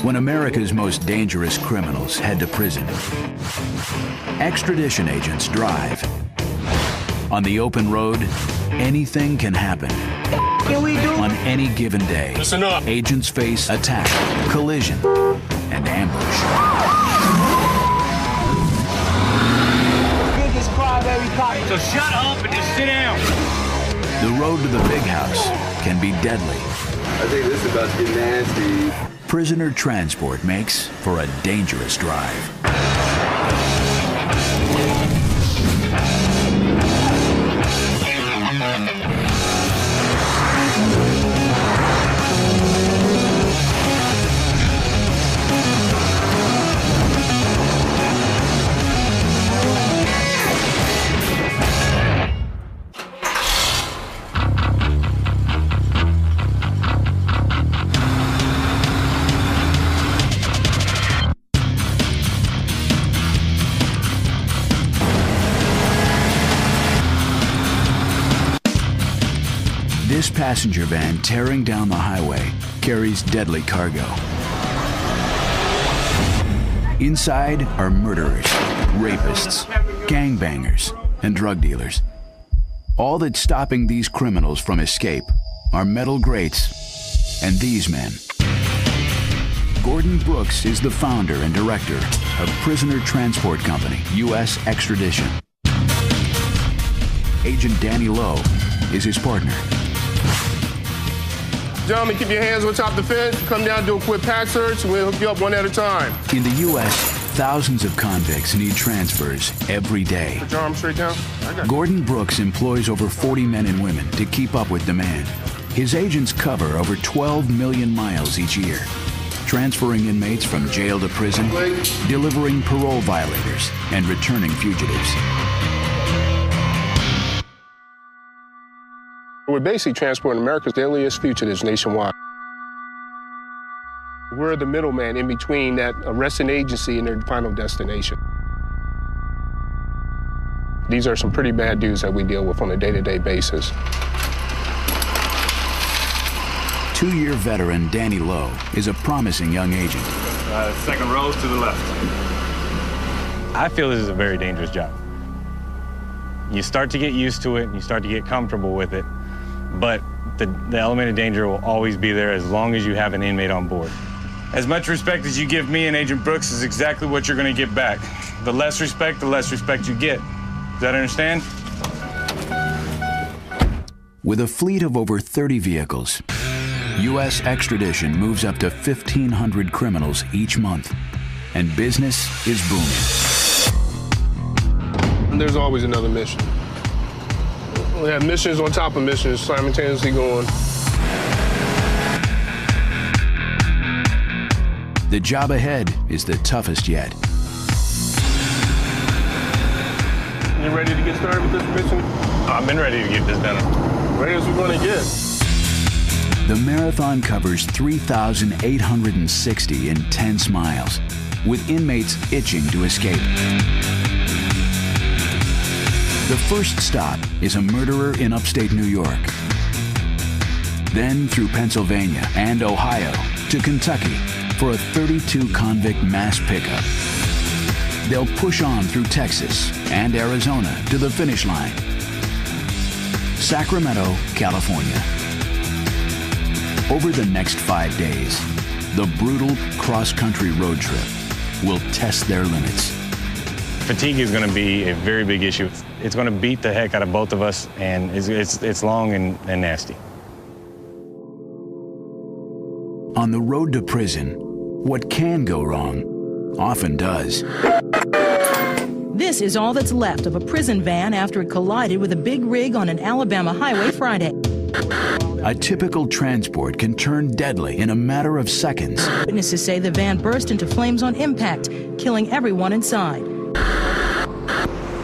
when America's most dangerous criminals head to prison. Extradition agents drive. On the open road, anything can happen. On any given day, Listen up. agents face attack, collision, and ambush. Biggest crybaby cop. So shut up and just sit down. The road to the big house can be deadly. I think this is about to get nasty. Prisoner transport makes for a dangerous drive. This passenger van tearing down the highway carries deadly cargo. Inside are murderers, rapists, gangbangers, and drug dealers. All that's stopping these criminals from escape are metal grates and these men. Gordon Brooks is the founder and director of Prisoner Transport Company, U.S. Extradition. Agent Danny Lowe is his partner. Gentlemen, keep your hands on top of the fence. Come down, do a quick pack search, and we'll hook you up one at a time. In the U.S., thousands of convicts need transfers every day. Put your arm straight down. I got you. Gordon Brooks employs over 40 men and women to keep up with demand. His agents cover over 12 million miles each year, transferring inmates from jail to prison, delivering parole violators, and returning fugitives. We're basically transporting America's deadliest fugitives nationwide. We're the middleman in between that arresting agency and their final destination. These are some pretty bad dudes that we deal with on a day-to-day basis. 2-year veteran Danny Lowe is a promising young agent. Second rows to the left. I feel this is a very dangerous job. You start to get used to it, and you start to get comfortable with it, but the element of danger will always be there as long as you have an inmate on board. As much respect as you give me and Agent Brooks is exactly what you're going to get back. The less respect you get. Does that understand? With a fleet of over 30 vehicles, U.S. Extradition moves up to 1,500 criminals each month, and business is booming. And there's always another mission. We have missions on top of missions simultaneously going. The job ahead is the toughest yet. You ready to get started with this mission? I've been ready to get this done. Ready as we're going to get. The marathon covers 3,860 intense miles, with inmates itching to escape. The first stop is a murderer in upstate New York. Then through Pennsylvania and Ohio to Kentucky for a 32-convict mass pickup. They'll push on through Texas and Arizona to the finish line. Sacramento, California. Over the next 5 days, the brutal cross-country road trip will test their limits. Fatigue is going to be a very big issue. It's going to beat the heck out of both of us, and it's long and nasty. On the road to prison, what can go wrong often does. This is all that's left of a prison van after it collided with a big rig on an Alabama highway Friday. A typical transport can turn deadly in a matter of seconds. Witnesses say the van burst into flames on impact, killing everyone inside.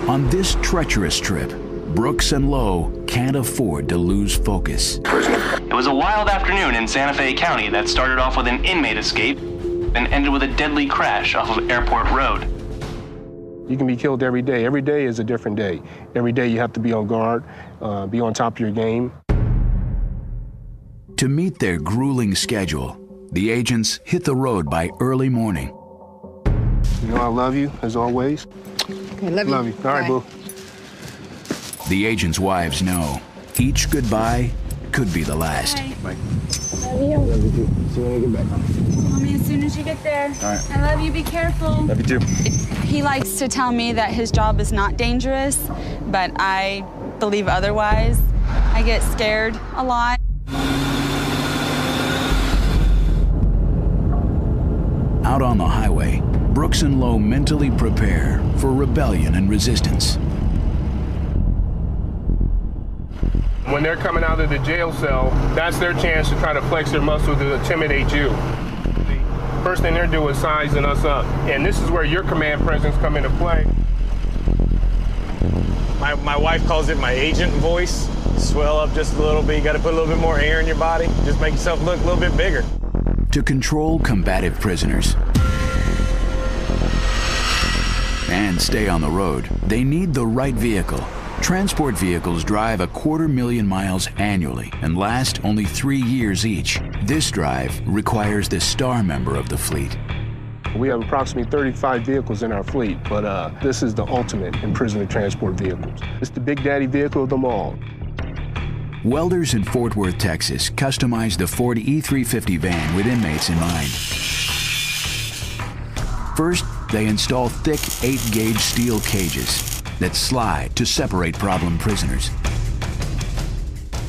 On this treacherous trip, Brooks and Lowe can't afford to lose focus. It was a wild afternoon in Santa Fe County that started off with an inmate escape and ended with a deadly crash off of Airport Road. You can be killed every day. Every day is a different day. Every day you have to be on guard, be on top of your game. To meet their grueling schedule, The agents hit the road by early morning. You know I love you, as always. I love you. All right, boo. The agents' wives know each goodbye could be the last. Bye. Love you too. See you when you get back. Call me as soon as you get there. All right. I love you. Be careful. Love you too. He likes to tell me that his job is not dangerous, but I believe otherwise. I get scared a lot. Out on the highway, Brooks and Lowe mentally prepare for rebellion and resistance. When they're coming out of the jail cell, that's their chance to try to flex their muscle to intimidate you. The first thing they're doing is sizing us up. And this is where your command presence come into play. My wife calls it my agent voice. Swell up just a little bit. You got to put a little bit more air in your body. Just make yourself look a little bit bigger. To control combative prisoners and stay on the road, they need the right vehicle. Transport vehicles drive 250,000 miles annually and last only 3 years each. This drive requires the star member of the fleet. We have approximately 35 vehicles in our fleet, but this is the ultimate in prisoner transport vehicles. It's the big daddy vehicle of them all. Welders in Fort Worth, Texas, customized the Ford E350 van with inmates in mind. First, they install thick 8-gauge steel cages that slide to separate problem prisoners.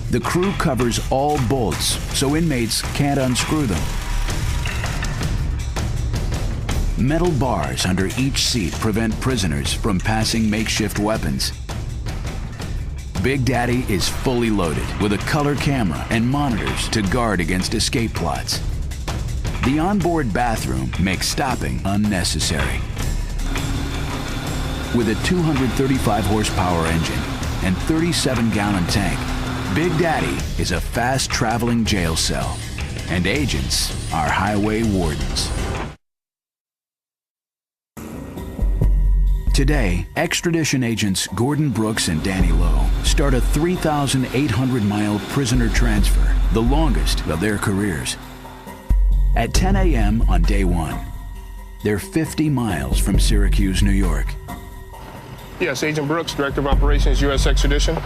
The crew covers all bolts so inmates can't unscrew them. Metal bars under each seat prevent prisoners from passing makeshift weapons. Big Daddy is fully loaded with a color camera and monitors to guard against escape plots. The onboard bathroom makes stopping unnecessary. With a 235 horsepower engine and 37-gallon tank, Big Daddy is a fast-traveling jail cell, and agents are highway wardens. Today, extradition agents Gordon Brooks and Danny Lowe start a 3,800-mile prisoner transfer, the longest of their careers. At 10 a.m. on day one, they're 50 miles from Syracuse, New York. Yes, Agent Brooks, Director of Operations, U.S. Extradition.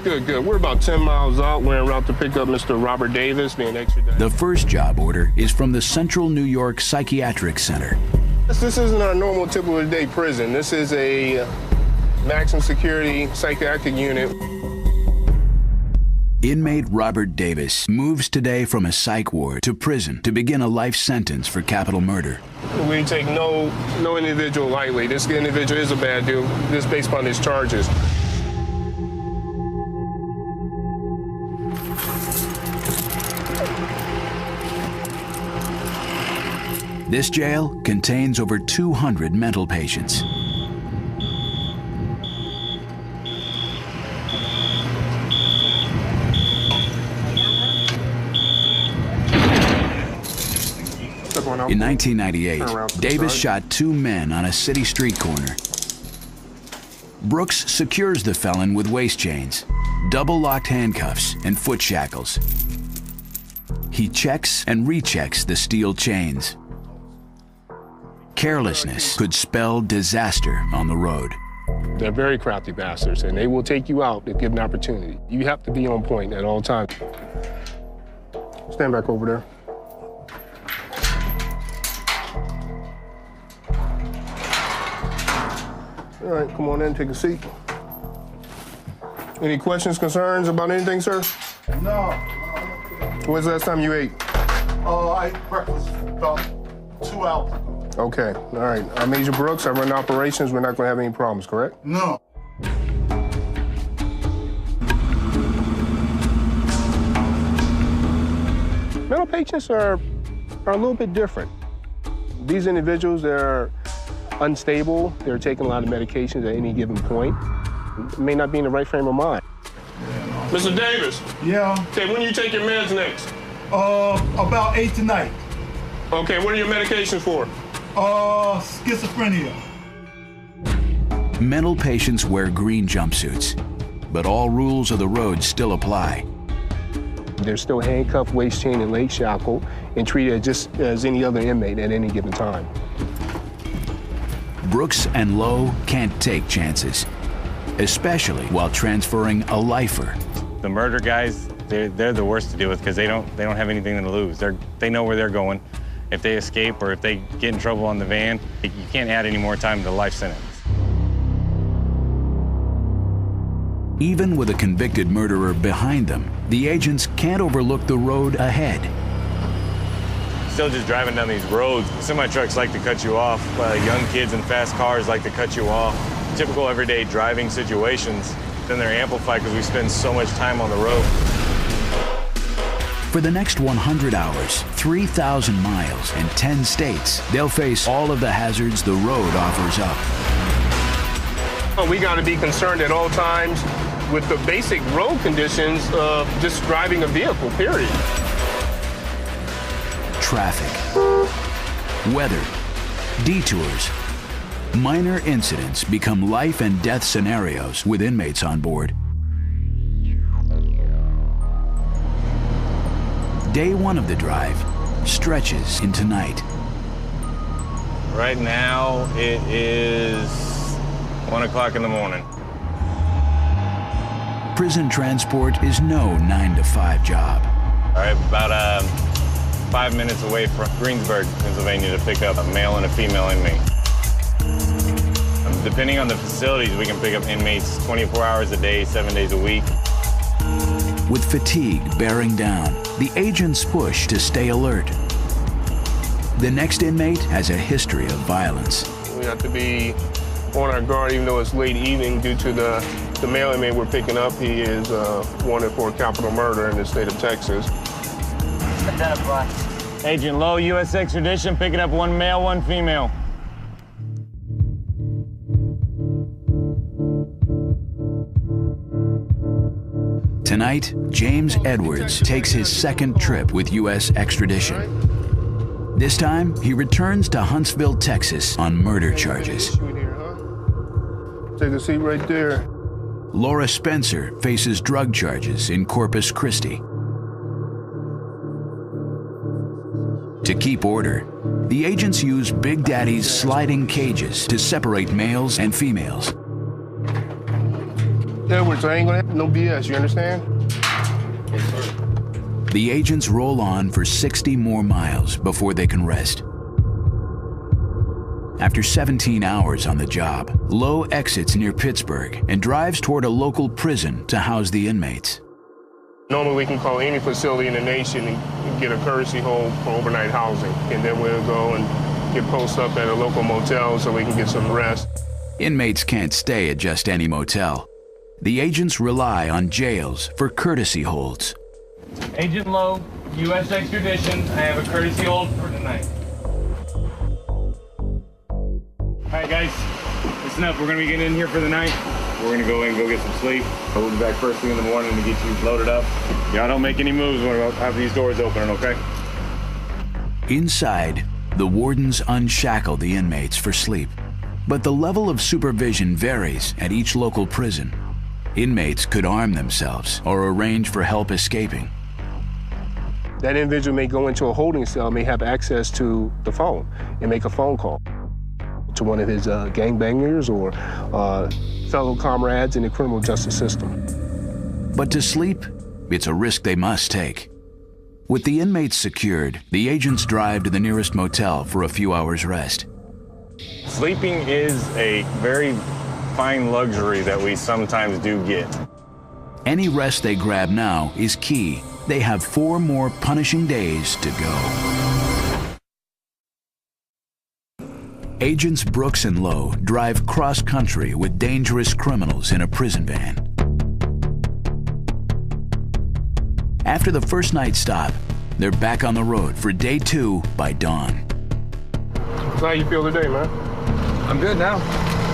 Good. We're about 10 miles out. We're en route to pick up Mr. Robert Davis being extradited. The first job order is from the Central New York Psychiatric Center. This isn't our normal typical day prison. This is a maximum security psychiatric unit. Inmate Robert Davis moves today from a psych ward to prison to begin a life sentence for capital murder. We take no individual lightly. This individual is a bad dude, just based upon his charges. This jail contains over 200 mental patients. In 1998, Davis shot 2 men on a city street corner. Brooks secures the felon with waist chains, double-locked handcuffs, and foot shackles. He checks and rechecks the steel chains. Carelessness could spell disaster on the road. They're very crafty bastards, and they will take you out if given an opportunity. You have to be on point at all times. Stand back over there. All right, come on in, take a seat. Any questions, concerns about anything, sir? No. When's the last time you ate? I ate breakfast about 2 hours ago. Okay, all right. I'm Agent Brooks. I run operations. We're not going to have any problems, correct? No. Mental patients are a little bit different. These individuals, they're unstable. They're taking a lot of medications at any given point. May not be in the right frame of mind. Mr. Davis. Yeah. Okay, when do you take your meds next? About 8 tonight. Okay, what are your medications for? Schizophrenia. Mental patients wear green jumpsuits, but all rules of the road still apply. They're still handcuffed, waist chained, and leg shackled, and treated just as any other inmate at any given time. Brooks and Lowe can't take chances, especially while transferring a lifer. The murder guys, they're the worst to deal with because they don't have anything to lose. They know where they're going. If they escape or if they get in trouble on the van, you can't add any more time to the life sentence. Even with a convicted murderer behind them, the agents can't overlook the road ahead. Still just driving down these roads, semi-trucks like to cut you off. Young kids in fast cars like to cut you off. Typical everyday driving situations. Then they're amplified because we spend so much time on the road. For the next 100 hours, 3,000 miles, and 10 states, they'll face all of the hazards the road offers up. We got to be concerned at all times with the basic road conditions of just driving a vehicle, period. Traffic, weather, detours. Minor incidents become life and death scenarios with inmates on board. Day one of the drive stretches into night. Right now, it is 1 o'clock in the morning. Prison transport is no 9-to-5 job. All right, about 5 minutes away from Greensburg, Pennsylvania, to pick up a male and a female inmate. Depending on the facilities, we can pick up inmates 24 hours a day, 7 days a week. With fatigue bearing down, the agents push to stay alert. The next inmate has a history of violence. We have to be on our guard even though it's late evening due to the male inmate we're picking up. He is wanted for capital murder in the state of Texas. Identify. Agent Lowe, U.S. extradition, picking up 1 male, 1 female. Tonight, James Edwards takes his second trip with U.S. extradition. This time, he returns to Huntsville, Texas on murder charges. Take a seat right there. Laura Spencer faces drug charges in Corpus Christi. To keep order, the agents use Big Daddy's sliding cages to separate males and females. Edwards, I ain't gonna have no BS, you understand? The agents roll on for 60 more miles before they can rest. After 17 hours on the job, Lowe exits near Pittsburgh and drives toward a local prison to house the inmates. Normally we can call any facility in the nation and get a courtesy hold for overnight housing. And then we'll go and get posted up at a local motel so we can get some rest. Inmates can't stay at just any motel. The agents rely on jails for courtesy holds. Agent Lowe, U.S. extradition. I have a courtesy hold for tonight. All right, guys, listen up. We're gonna be getting in here for the night. We're gonna go in and go get some sleep. We'll be back first thing in the morning to get you loaded up. Y'all don't make any moves when I have these doors opening, okay? Inside, the wardens unshackle the inmates for sleep. But the level of supervision varies at each local prison. Inmates could arm themselves or arrange for help escaping. That individual may go into a holding cell, may have access to the phone and make a phone call to one of his gangbangers or fellow comrades in the criminal justice system. But to sleep, it's a risk they must take. With the inmates secured, the agents drive to the nearest motel for a few hours' rest. Sleeping is a very fine luxury that we sometimes do get. Any rest they grab now is key. They have 4 more punishing days to go. Agents Brooks and Lowe drive cross-country with dangerous criminals in a prison van. After the first night stop, they're back on the road for day 2 by dawn. So how you feel today, man? I'm good now.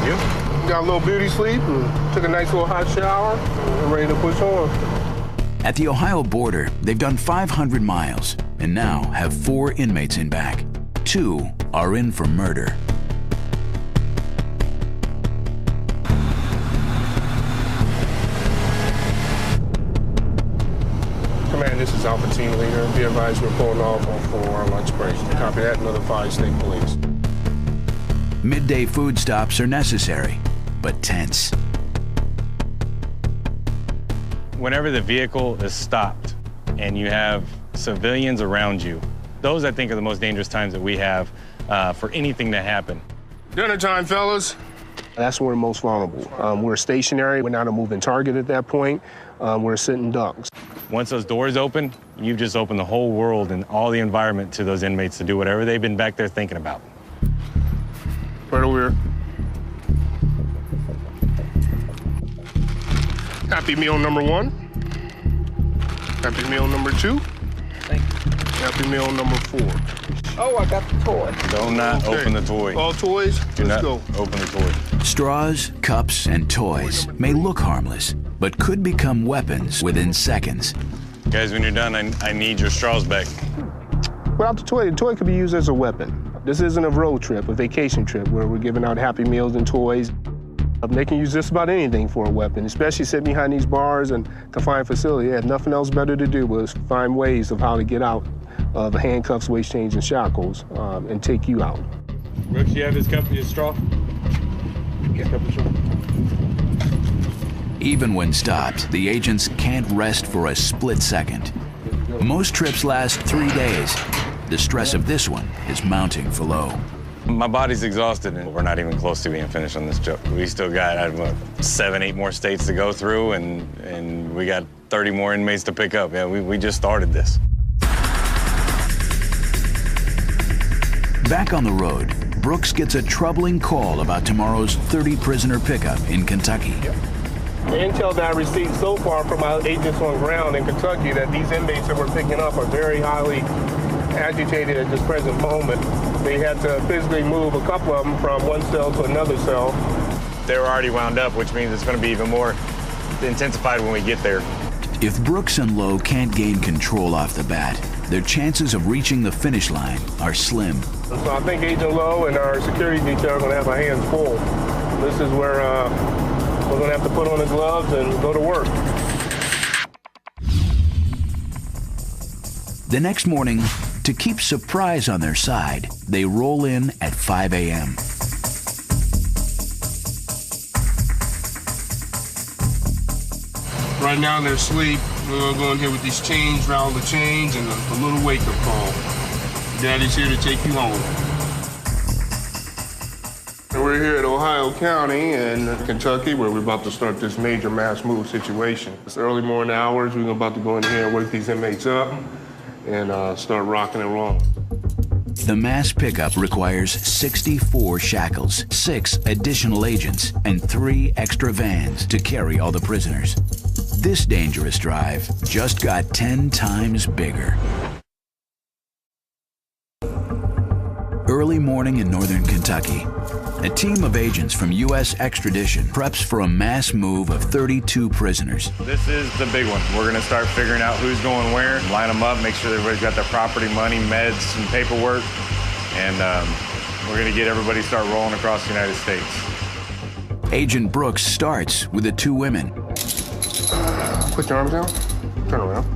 You? Got a little beauty sleep and took a nice little hot shower and ready to push on. At the Ohio border, they've done 500 miles and now have 4 inmates in back. 2 are in for murder. Command, this is Alpha Team Leader. Be advised we're pulling off for our lunch break. Copy that, notify State Police. Midday food stops are necessary, but tense. Whenever the vehicle is stopped and you have civilians around you, those I think are the most dangerous times that we have for anything to happen. Dinner time, fellas. That's when we're most vulnerable. We're stationary. We're not a moving target at that point. We're sitting ducks. Once those doors open, you've just opened the whole world and all the environment to those inmates to do whatever they've been back there thinking about. Right over here. Happy meal number 1. Happy meal number 2. Thank you. Happy meal number 4. Oh, I got the toy. Do not open the toy. All toys? Do Let's not go. open the toy. Straws, cups, and toys may look harmless, but could become weapons within seconds. Guys, when you're done, I need your straws back. Without the toy could be used as a weapon. This isn't a road trip, a vacation trip, where we're giving out Happy Meals and toys. They can use just about anything for a weapon, especially sitting behind these bars and confined facility. They have nothing else better to do but find ways of how to get out of handcuffs, waist chains, and shackles and take you out. Brooks, you have his cup, his straw? His cup of straw. Even when stopped, the agents can't rest for a split second. Most trips last 3 days. The stress of this one is mounting for Lowe. My body's exhausted, and we're not even close to being finished on this job. We still got 7, 8 more states to go through, and we got 30 more inmates to pick up. Yeah, we just started this. Back on the road, Brooks gets a troubling call about tomorrow's 30-prisoner pickup in Kentucky. The intel that I received so far from our agents on ground in Kentucky that these inmates that we're picking up are very highly agitated at this present moment. They had to physically move a couple of them from one cell to another cell. They're already wound up, which means it's going to be even more intensified when we get there. If Brooks and Lowe can't gain control off the bat, their chances of reaching the finish line are slim. So I think Agent Lowe and our security detail are going to have our hands full. This is where we're going to have to put on the gloves and go to work. The next morning, to keep surprise on their side, they roll in at 5 a.m. Right now they're asleep. We're going to go in here with these chains, rattle the chains, and a little wake-up call. Daddy's here to take you home. We're here at Ohio County in Kentucky, where we're about to start this major mass move situation. It's early morning hours. We're about to go in here and wake these inmates up and start rocking and rolling. The mass pickup requires 64 shackles, 6 additional agents, and 3 extra vans to carry all the prisoners. This dangerous drive just got 10 times bigger. Early morning in northern Kentucky, a team of agents from U.S. Extradition preps for a mass move of 32 prisoners. This is the big one. We're going to start figuring out who's going where, line them up, make sure everybody's got their property, money, meds, and paperwork, and we're going to get everybody start rolling across the United States. Agent Brooks starts with the 2 women. Put your arms down. Turn around.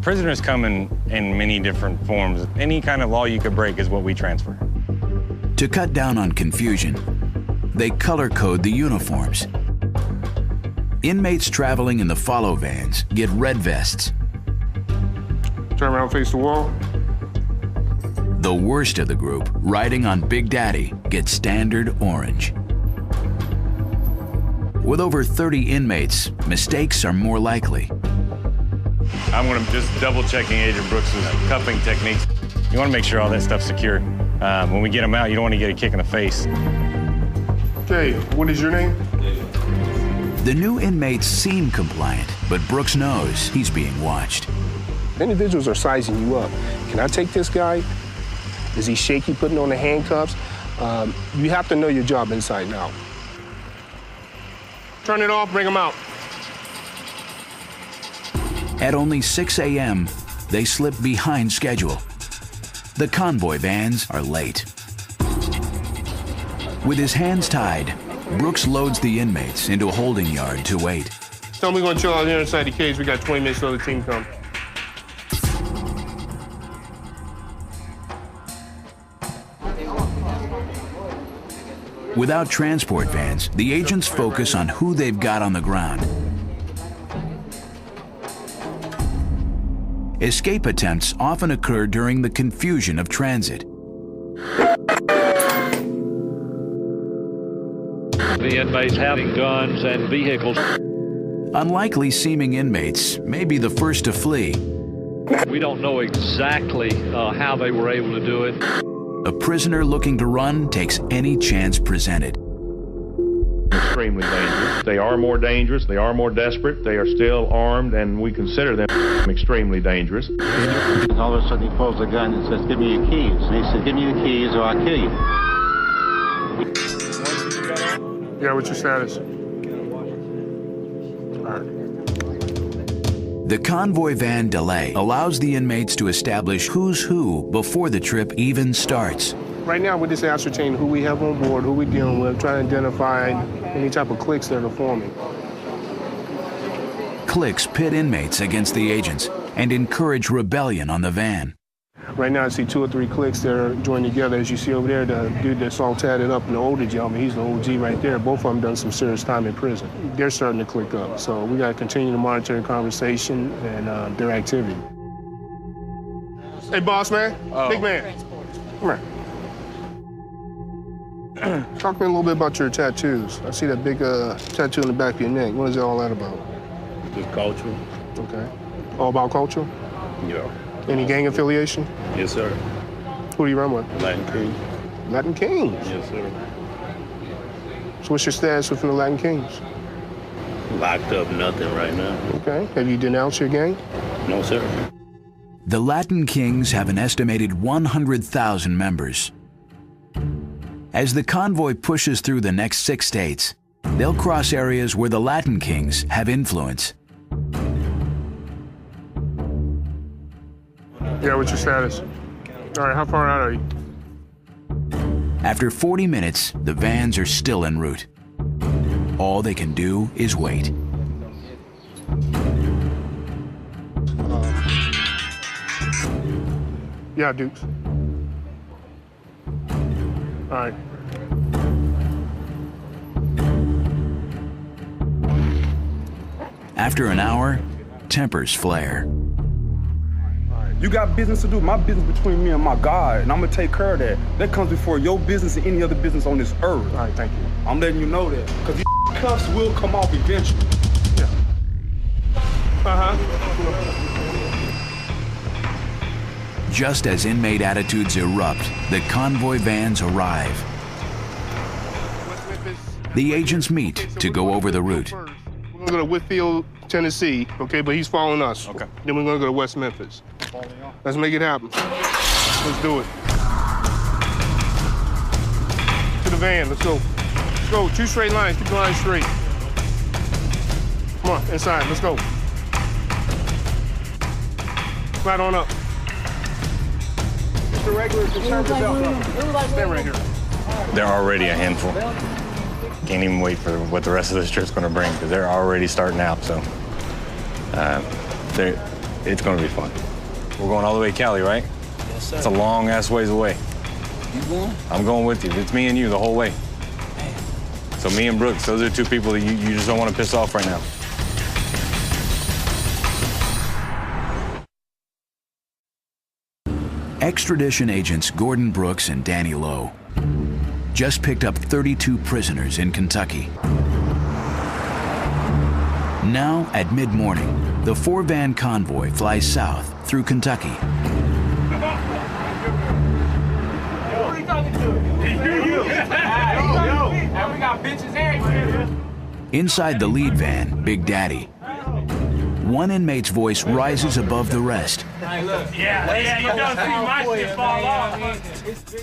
Prisoners come in many different forms. Any kind of law you could break is what we transfer. To cut down on confusion, they color code the uniforms. Inmates traveling in the follow vans get red vests. Turn around, face the wall. The worst of the group, riding on Big Daddy, get standard orange. With over 30 inmates, mistakes are more likely. I'm going to just double-checking Agent Brooks' cuffing techniques. You want to make sure all that stuff's secured. When we get them out, you don't want to get a kick in the face. Okay, what is your name? The new inmates seem compliant, but Brooks knows he's being watched. Individuals are sizing you up. Can I take this guy? Is he shaky putting on the handcuffs? You have to know your job inside and out. Turn it off, bring him out. At only 6 a.m., they slip behind schedule. The convoy vans are late. With his hands tied, Brooks loads the inmates into a holding yard to wait. Tell me we're going to chill out here inside the cage. We got 20 minutes till the team comes. Without transport vans, the agents focus on who they've got on the ground. Escape attempts often occur during the confusion of transit. The inmates having guns and vehicles. Unlikely seeming inmates may be the first to flee. We don't know exactly how they were able to do it. A prisoner looking to run takes any chance presented. Extremely dangerous. They are more dangerous. They are more desperate. They are still armed, and we consider them extremely dangerous. All of a sudden he pulls a gun and says, "Give me your keys." And he said, "Give me your keys or I'll kill you." Yeah, what's your status? All right. The convoy van delay allows the inmates to establish who's who before the trip even starts. Right now, we just ascertain who we have on board, who we're dealing with, trying to identify any type of cliques that are forming. Cliques pit inmates against the agents and encourage rebellion on the van. Right now, I see 2 or 3 cliques that are joined together. As you see over there, the dude that's all tatted up in the older gentleman, he's the OG right there. Both of them done some serious time in prison. They're starting to click up, so we got to continue to monitor the conversation and their activity. Hey, boss man, big man, come here. Talk to me a little bit about your tattoos. I see that big tattoo in the back of your neck. What is all that about? Just culture. Okay. All about culture? Yeah. Any gang affiliation? Yes, sir. Who do you run with? Latin Kings. Latin Kings? Yes, sir. So what's your status within the Latin Kings? Locked up, nothing right now. Okay. Have you denounced your gang? No, sir. The Latin Kings have an estimated 100,000 members. As the convoy pushes through the next 6 states, they'll cross areas where the Latin Kings have influence. Yeah, what's your status? All right, how far out are you? After 40 minutes, the vans are still en route. All they can do is wait. Yeah, Dukes. All right. After an hour, tempers flare. You got business to do. My business between me and my God, and I'm gonna take care of that. That comes before your business and any other business on this earth. All right, thank you. I'm letting you know that, because these cuffs will come off eventually. Yeah. Just as inmate attitudes erupt, the convoy vans arrive. The agents meet to go over the route. We're gonna go to Whitfield, Tennessee, okay, but he's following us. Okay. Then we're gonna go to West Memphis. Let's make it happen. Let's do it. To the van, let's go. Let's go, 2 straight lines, keep the line straight. Come on, inside, let's go. Right on up. It's the regular conservative belt. Stand right here. They're already a handful. Can't even wait for what the rest of this trip's going to bring, because they're already starting out. So it's going to be fun. We're going all the way to Cali, right? Yes, sir. It's a long-ass ways away. You going? I'm going with you. It's me and you the whole way. So me and Brooks, those are 2 people that you just don't want to piss off right now. Extradition agents Gordon Brooks and Danny Lowe just picked up 32 prisoners in Kentucky. Now, at mid-morning, the 4-van convoy flies south through Kentucky. Inside the lead van, Big Daddy, one inmate's voice rises above the rest.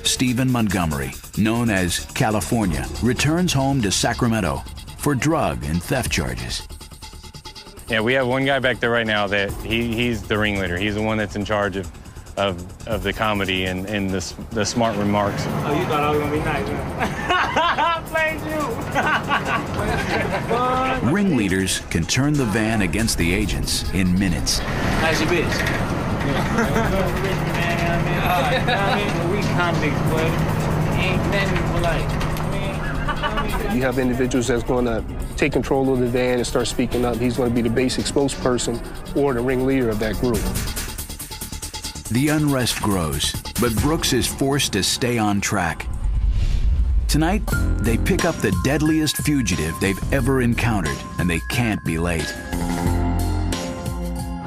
Stephen Montgomery, known as California, returns home to Sacramento for drug and theft charges. Yeah, we have one guy back there right now that he's the ringleader. He's the one that's in charge of the comedy and the smart remarks. Oh, you thought I was gonna be nice, man. Played you. Ringleaders can turn the van against the agents in minutes. How's your bitch? We convicts, but ain't nothing for like. You have individuals that's going to take control of the van and start speaking up. He's going to be the basic spokesperson or the ringleader of that group. The unrest grows, but Brooks is forced to stay on track. Tonight, they pick up the deadliest fugitive they've ever encountered, and they can't be late.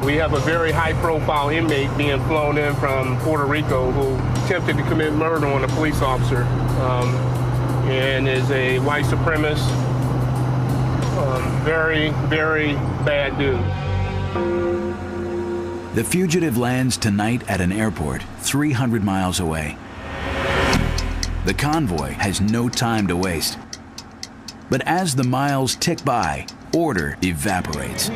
We have a very high-profile inmate being flown in from Puerto Rico who attempted to commit murder on a police officer and is a white supremacist. Very, very bad dude. The fugitive lands tonight at an airport 300 miles away. The convoy has no time to waste. But as the miles tick by, order evaporates.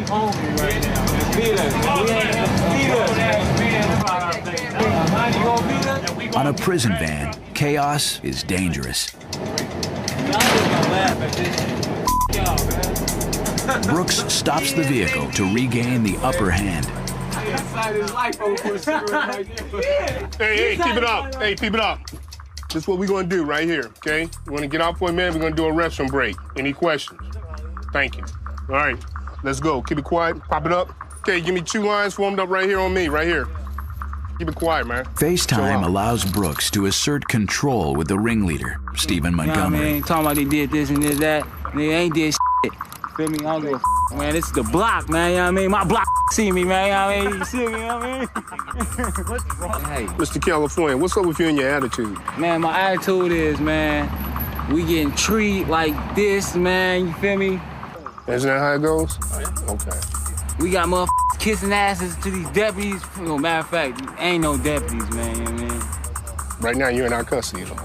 On a prison van, chaos is dangerous. Brooks stops the vehicle to regain the upper hand. Hey, keep it up. Hey, keep it up. This is what we're going to do right here, okay? We're going to get out for a minute. We're going to do a restroom break. Any questions? Thank you. All right, let's go. Keep it quiet. Pop it up. Okay, give me 2 lines formed up right here on me, right here. Keep it quiet, man. FaceTime allows Brooks to assert control with the ringleader, Stephen Montgomery. You know, man, talking about they did this and did that, and they ain't did shit. Feel me? I don't give a man. This is the block, man. You know what I mean? My block see me, man. You know what I mean? You see me? You know what I mean? What's wrong? Hey. Mr. California, what's up with you and your attitude? Man, my attitude is, man, we getting treated like this, man. You feel me? Isn't that how it goes? Okay. We got motherfuckers kissing asses to these deputies. You know, matter of fact, ain't no deputies, man. You know what I mean? Right now, you're in our custody, though.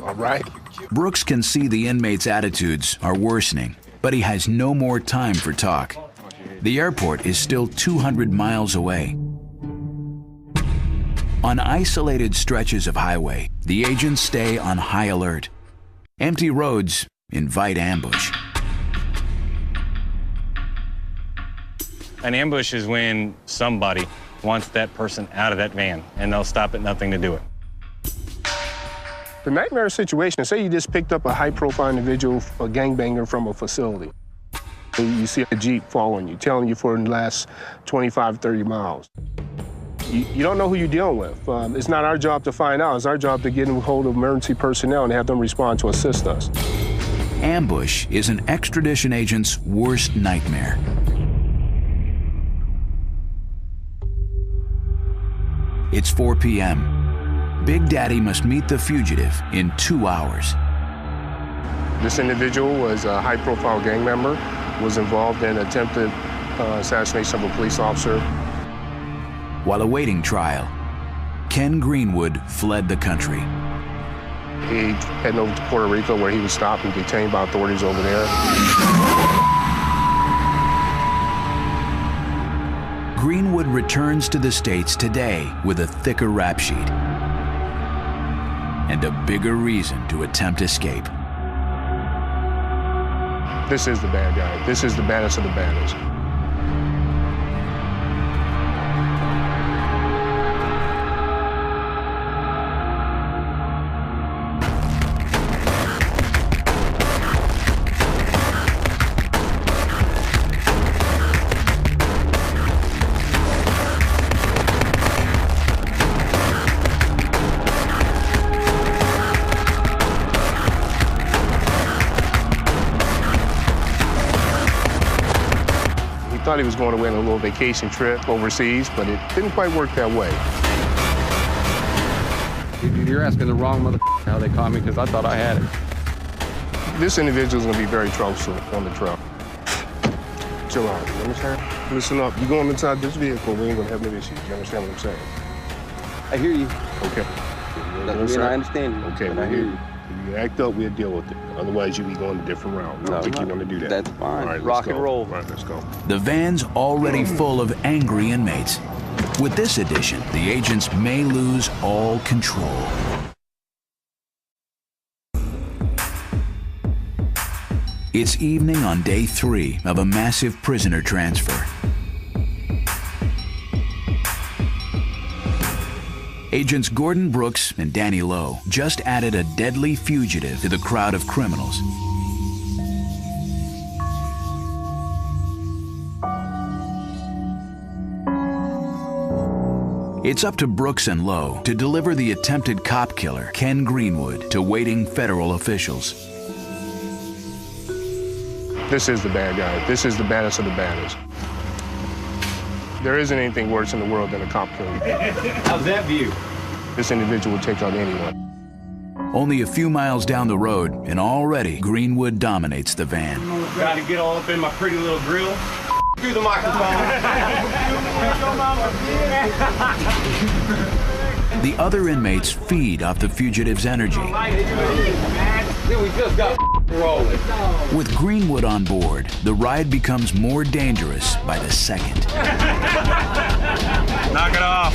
All right? Brooks can see the inmates' attitudes are worsening, but he has no more time for talk. The airport is still 200 miles away. On isolated stretches of highway, the agents stay on high alert. Empty roads invite ambush. An ambush is when somebody wants that person out of that van, and they'll stop at nothing to do it. The nightmare situation, say you just picked up a high-profile individual, a gangbanger from a facility. You see a Jeep following you, telling you for the last 25, 30 miles. You don't know who you're dealing with. It's not our job to find out. It's our job to get in hold of emergency personnel and have them respond to assist us. Ambush is an extradition agent's worst nightmare. It's 4 p.m. Big Daddy must meet the fugitive in 2 hours. This individual was a high-profile gang member, was involved in attempted assassination of a police officer. While awaiting trial, Ken Greenwood fled the country. He headed over to Puerto Rico where he was stopped and detained by authorities over there. Greenwood returns to the States today with a thicker rap sheet and a bigger reason to attempt escape. This is the bad guy. This is the baddest of the baddest. Thought he was going away on a little vacation trip overseas, but it didn't quite work that way. You're asking the wrong motherfucker how they caught me, because I thought I had it. This individual is going to be very troublesome on the trail. Chill out, you understand? Listen up, you going inside this vehicle, we ain't going to have no issues. You understand what I'm saying? I hear you. Okay. I understand you. Okay, I hear you. If you act up, we'll deal with it. Otherwise, you'll be going a different route. I don't think you want to do that. That's fine. All right, rock and roll. All right, let's go. The van's already full of angry inmates. With this addition, the agents may lose all control. It's evening on day 3 of a massive prisoner transfer. Agents Gordon Brooks and Danny Lowe just added a deadly fugitive to the crowd of criminals. It's up to Brooks and Lowe to deliver the attempted cop killer, Ken Greenwood, to waiting federal officials. This is the bad guy. This is the baddest of the baddest. There isn't anything worse in the world than a cop killer. How's that view? This individual would take out anyone. Only a few miles down the road, and already Greenwood dominates the van. Gotta get all up in my pretty little grill. Through the microphone. The other inmates feed off the fugitive's energy. Then we just got rolling. With Greenwood on board, the ride becomes more dangerous by the second. Knock it off.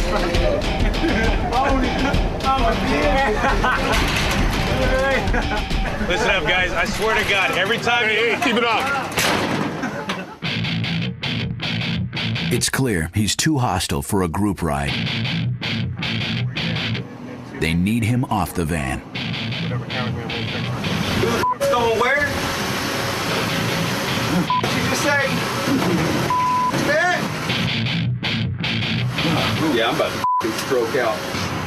Listen up, guys. I swear to God, every time Hey, keep it up. It's clear he's too hostile for a group ride. They need him off the van. Going where? What you just say? Yeah, I'm about to stroke out.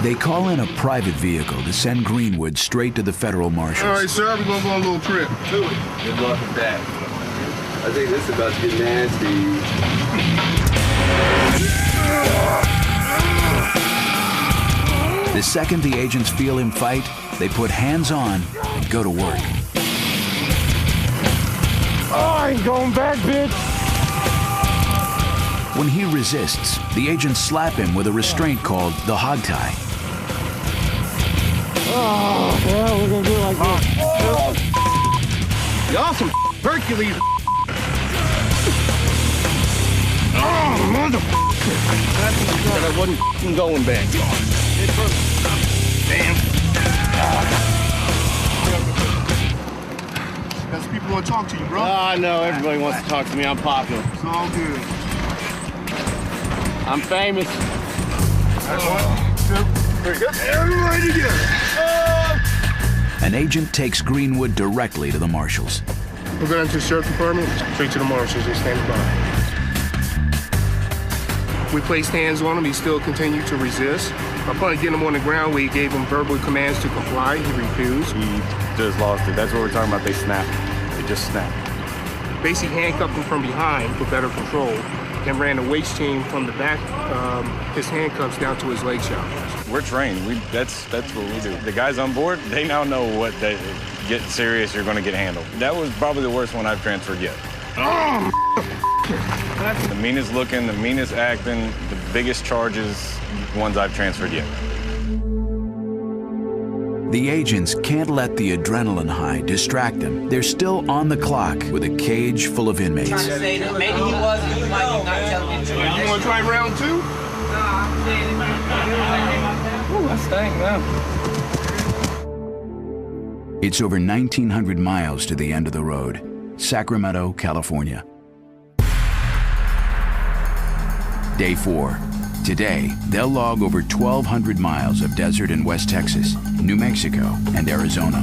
They call in a private vehicle to send Greenwood straight to the federal marshals. All right, sir, we're going to go on a little trip. Do it. Good luck with that. I think this is about to get nasty. The second the agents feel him fight, they put hands on and go to work. Oh, I ain't going back, bitch. When he resists, the agents slap him with a restraint called the hog tie. Oh, well, we're going to do it like this. Y'all some Hercules. Oh, motherfucker. I wasn't going back. Damn. That's people want to talk to you, bro. I know. Everybody wants to talk to me. I'm popular. It's all good. I'm famous. Very good. Everybody together. An agent takes Greenwood directly to the marshals. We're going to the sheriff's department, straight to the marshals. They stand by. We placed hands on him. He still continued to resist. Upon getting him on the ground, we gave him verbal commands to comply. He refused. He just lost it. That's what we're talking about. They snapped. They just snapped. Basically handcuffed him from behind for better control and ran a weights chain from the back, his handcuffs down to his leg shackles. We're trained. That's what we do. The guys on board, they now know what they get serious, you're going to get handled. That was probably the worst one I've transferred yet. Oh, the meanest looking, the meanest acting, the biggest charges, ones I've transferred yet. The agents can't let the adrenaline high distract them. They're still on the clock with a cage full of inmates. Maybe he was, but you might not telling the truth. you want to try round two? Ooh, that stank now. It's over 1,900 miles to the end of the road, Sacramento, California. Day 4. Today, they'll log over 1,200 miles of desert in West Texas, New Mexico, and Arizona.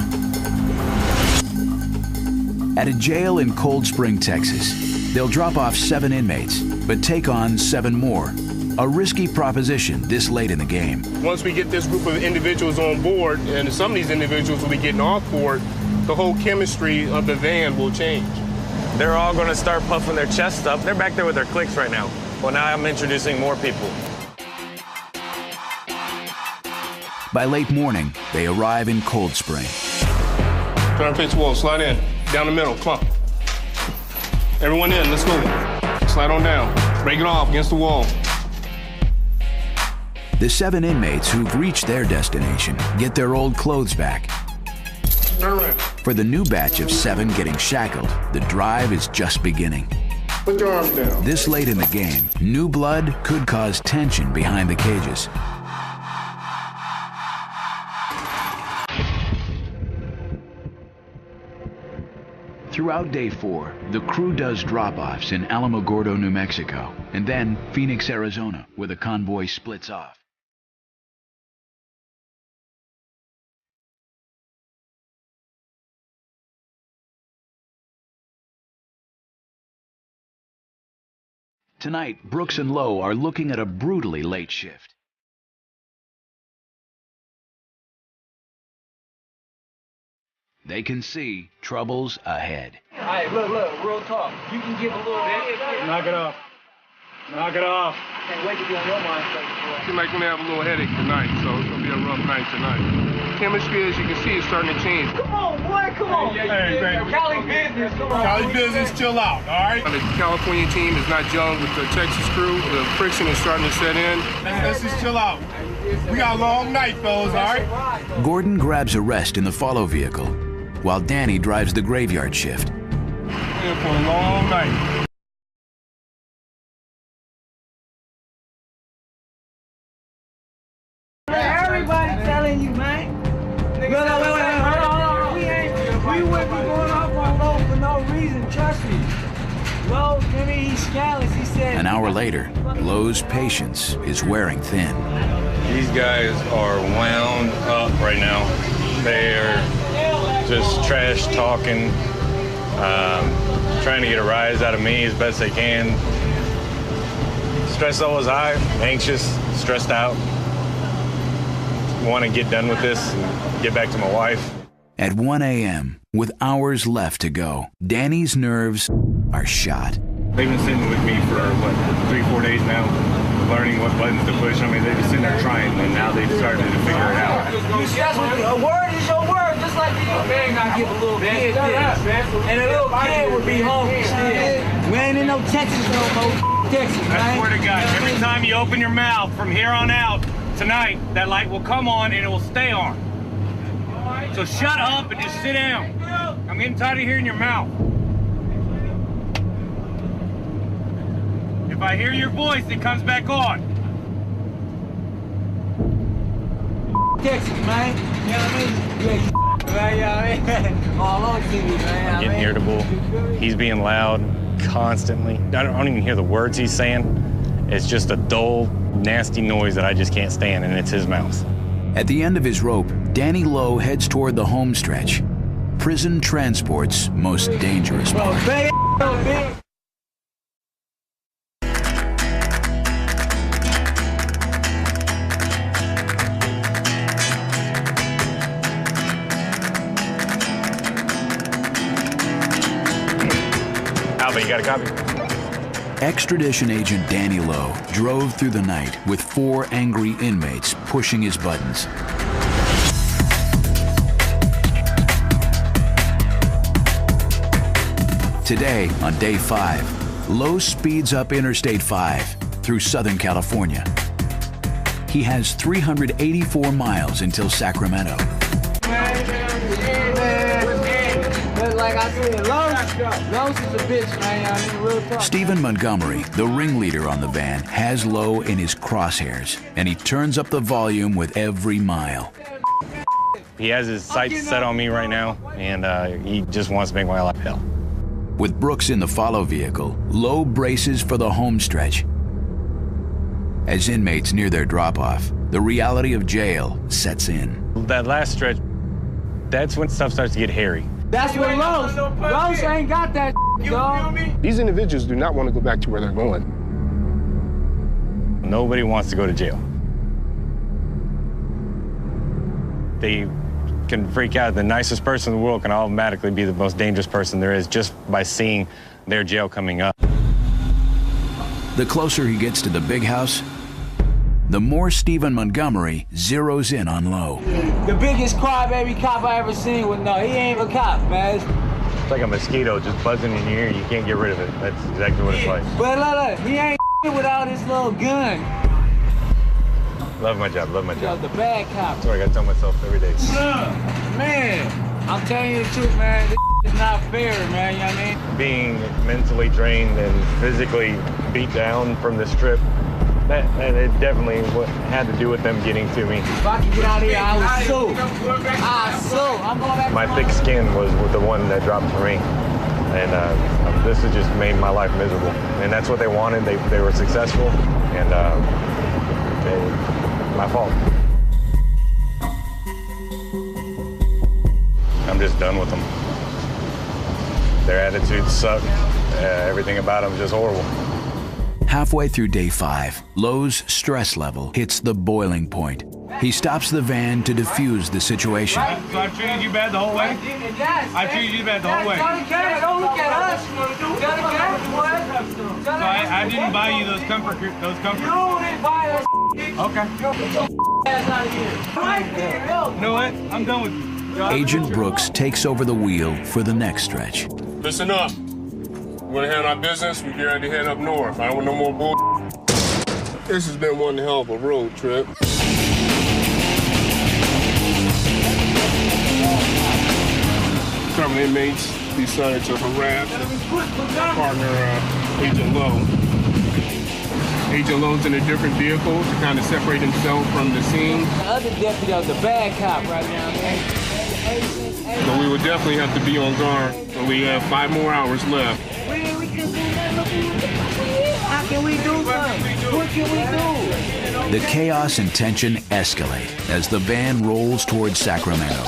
At a jail in Cold Spring, Texas, they'll drop off 7 inmates, but take on 7 more. A risky proposition this late in the game. Once we get this group of individuals on board, and some of these individuals will be getting off board, the whole chemistry of the van will change. They're all going to start puffing their chests up. They're back there with their cliques right now. Well, now I'm introducing more people. By late morning, they arrive in Cold Spring. Try to face the wall, slide in. Down the middle, come on. Everyone in, let's go. Slide on down. Break it off against the wall. The 7 inmates who've reached their destination get their old clothes back. Turn around. For the new batch of 7 getting shackled, the drive is just beginning. Put your arms down. This late in the game, new blood could cause tension behind the cages. Throughout day 4, the crew does drop-offs in Alamogordo, New Mexico, and then Phoenix, Arizona, where the convoy splits off. Tonight, Brooks and Lowe are looking at a brutally late shift. They can see troubles ahead. All right, look, real talk. You can give a little bit. Knock it off. Knock it off. I can't wait to be on your mind. Seems like we're gonna have a little headache tonight, so it's gonna be a rough night tonight. Chemistry, as you can see, is starting to change. Come on, boy, come on. Hey, baby. Cali business, come on. Cali business, chill out, all right? The California team is not gelling with the Texas crew. The friction is starting to set in. Let's just chill out. We got a long night, fellas, all right? Gordon grabs a rest in the follow vehicle, while Danny drives the graveyard shift. We're in for a long night. Everybody telling you, man. Wait, hold on. We wouldn't be going off on Lowe for no reason, trust me. Lowe, I mean, he's scandalous. He said. An hour later, Lowe's patience is wearing thin. These guys are wound up right now. They're just trash talking, trying to get a rise out of me as best they can. Stress level is high, anxious, stressed out. Want to get done with this and get back to my wife. At 1 a.m., with hours left to go, Danny's nerves are shot. They've been sitting with me for, 3-4 days now, learning what buttons to push. I mean, they've been sitting there trying, and now they've started to figure it out. A word is your word, just like the man gotta give a little kid this. And a little kid would be hungry still. We ain't in no Texas no more. Texas, man. I swear to God, every time you open your mouth from here on out, tonight, that light will come on and it will stay on. So shut up and just sit down. I'm getting tired of hearing your mouth. If I hear your voice, it comes back on. Texas, man. You know what I mean? Yeah, you know what I mean? All on TV, man. I'm getting irritable. He's being loud constantly. I don't even hear the words he's saying. It's just a dull, nasty noise that I just can't stand, and it's his mouth. At the end of his rope, Danny Lowe heads toward the home stretch, prison transport's most dangerous part. Alvin, you got a copy? Extradition agent Danny Lowe drove through the night with 4 angry inmates pushing his buttons. Today, on day 5, Lowe speeds up Interstate 5 through Southern California. He has 384 miles until Sacramento. Like I said, Lowe's is a bitch, man. I mean, real talk. Stephen Montgomery, the ringleader on the van, has Lowe in his crosshairs, and he turns up the volume with every mile. He has his sights set on me right now, and he just wants to make my life hell. With Brooks in the follow vehicle, Lowe braces for the home stretch. As inmates near their drop-off, the reality of jail sets in. That last stretch, that's when stuff starts to get hairy. That's what Lowe's ain't got that, dog. These individuals do not want to go back to where they're going. Nobody wants to go to jail. They can freak out. The nicest person in the world can automatically be the most dangerous person there is just by seeing their jail coming up. The closer he gets to the big house, the more Stephen Montgomery zeroes in on Lowe. The biggest crybaby cop I ever seen was, no, he ain't a cop, man. It's like a mosquito just buzzing in your ear. You can't get rid of it. That's exactly what it's like. But look, he ain't without his little gun. Love my job, love my job. The bad cop. That's what I gotta tell myself every day. Man, I'm telling you the truth, man. This is not fair, man, you know what I mean? Being mentally drained and physically beat down from this trip, that it definitely had to do with them getting to me. If I could get out of here, I would sue. I'm going back. My thick skin was the one that dropped for me. And this has just made my life miserable. And that's what they wanted. They were successful. And my fault. I'm just done with them. Their attitudes suck. Everything about them is just horrible. Halfway through day 5, Lowe's stress level hits the boiling point. He stops the van to defuse the situation. So I've treated you bad the whole way? I've treated you bad the whole way. Don't look at us. So I didn't buy you those comfort. You didn't buy us. Okay. You know what? I'm done with you. Agent Brooks takes over the wheel for the next stretch. Listen up. We're gonna handle our business. We're getting ready to head up north. I don't want no more bull. This has been one hell of a road trip. Several inmates decided to harass partner, Agent Lowe. Agent Lowe's in a different vehicle to kind of separate himself from the scene. The other deputy was the bad cop right now, man. So we will definitely have to be on guard. So we have 5 more hours left. How can we do something? What can we do? The chaos and tension escalate as the van rolls towards Sacramento.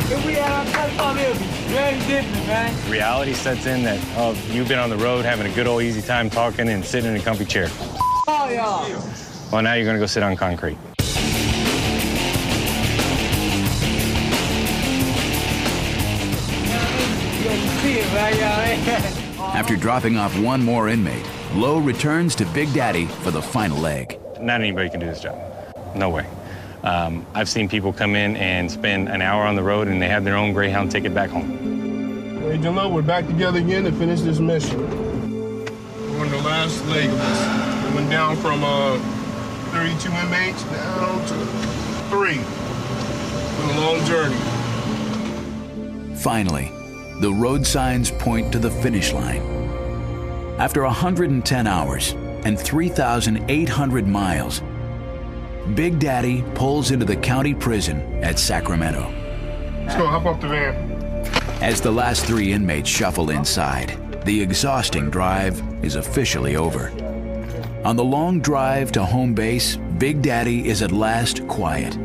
If we had our cuts on here, very different, man. Reality sets in that, you've been on the road having a good old easy time talking and sitting in a comfy chair. Oh, y'all. Well, now you're gonna go sit on concrete. After dropping off one more inmate, Lowe returns to Big Daddy for the final leg. Not anybody can do this job. No way. I've seen people come in and spend an hour on the road and they have their own Greyhound ticket back home. Agent Lowe, we're back together again to finish this mission. We're on the last leg of this. We went down from 32 inmates down to 3. It's been a long journey. Finally, the road signs point to the finish line. After 110 hours and 3,800 miles, Big Daddy pulls into the county prison at Sacramento. Let's go, hop off the van. As the last 3 inmates shuffle inside, the exhausting drive is officially over. On the long drive to home base, Big Daddy is at last quiet.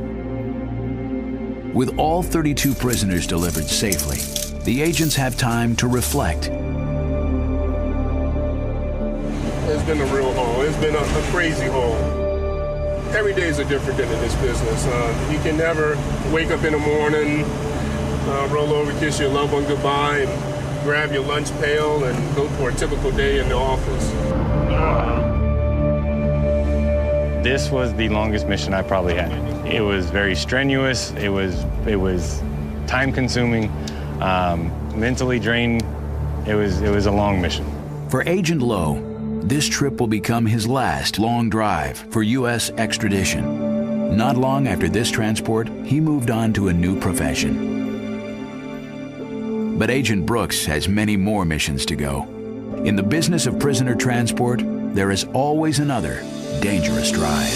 With all 32 prisoners delivered safely, the agents have time to reflect. It's been a real haul. It's been a crazy haul. Every day is a different day in this business. You can never wake up in the morning, roll over, kiss your loved one goodbye, and grab your lunch pail and go for a typical day in the office. This was the longest mission I probably had. It was very strenuous. It was time-consuming, mentally draining. It was a long mission. For Agent Lowe, this trip will become his last long drive for U.S. extradition. Not long after this transport, he moved on to a new profession. But Agent Brooks has many more missions to go. In the business of prisoner transport, there is always another dangerous drive.